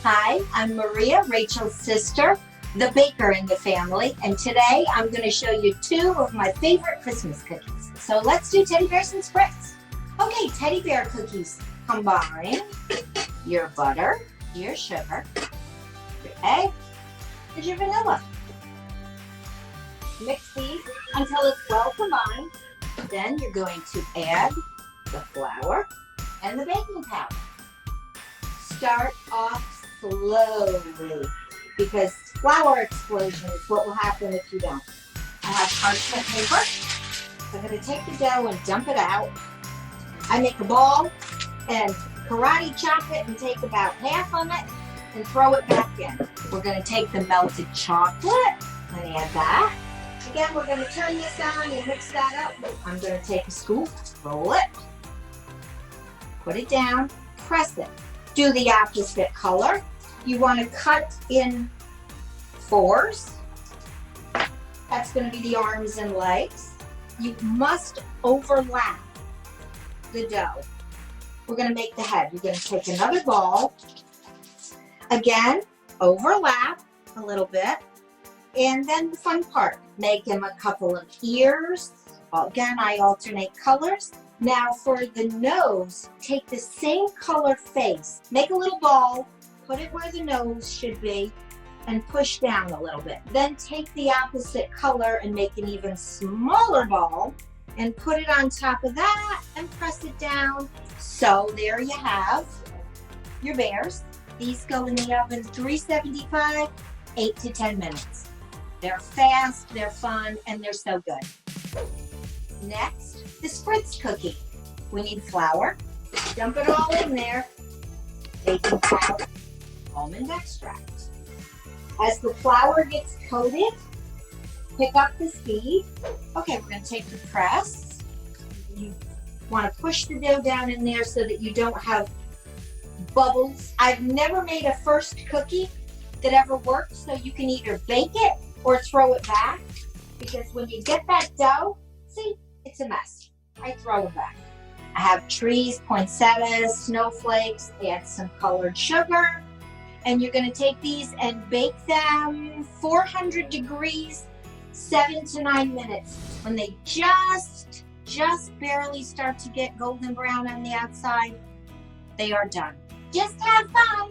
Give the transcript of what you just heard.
Hi, I'm Maria, Rachel's sister, the baker in the family, and today I'm going to show you two of my favorite Christmas cookies. So let's do teddy bears and Spritz. Okay, teddy bear cookies. Combine your butter, your sugar, your egg, and your vanilla. Mix these until it's well combined. Then you're going to add the flour and the baking powder. Start off slowly because flour explosion is what will happen if you don't. I have parchment paper. So I'm going to take the dough and dump it out. I make a ball and karate chop it and take about half of it and throw it back in. We're going to take the melted chocolate and add that. Again, we're going to turn this on and mix that up. I'm going to take a scoop, roll it, put it down, press it. Do the opposite color. You want to cut in fours. That's going to be the arms and legs. You must overlap the dough. We're going to make the head. You're going to take another ball. Again, overlap a little bit. And then the fun part, make them a couple of ears. Again, I alternate colors. Now for the nose, take the same color face, make a little ball, put it where the nose should be, and push down a little bit. Then take the opposite color and make an even smaller ball and put it on top of that and press it down. So there you have your bears. These go in the oven 375, 8 to 10 minutes. They're fast, they're fun, and they're so good. Next, the Spritz cookie. We need flour. Dump it all in there. Baking powder, almond extract. As the flour gets coated, pick up the speed. Okay, we're going to take the press. You want to push the dough down in there so that you don't have bubbles. I've never made a first cookie that ever worked, so you can either bake it or throw it back, because when you get that dough, see, it's a mess. I throw it back. I have trees, poinsettias, snowflakes, add some colored sugar, and you're going to take these and bake them 400 degrees, 7 to 9 minutes. When they just barely start to get golden brown on the outside, they are done. Just have fun.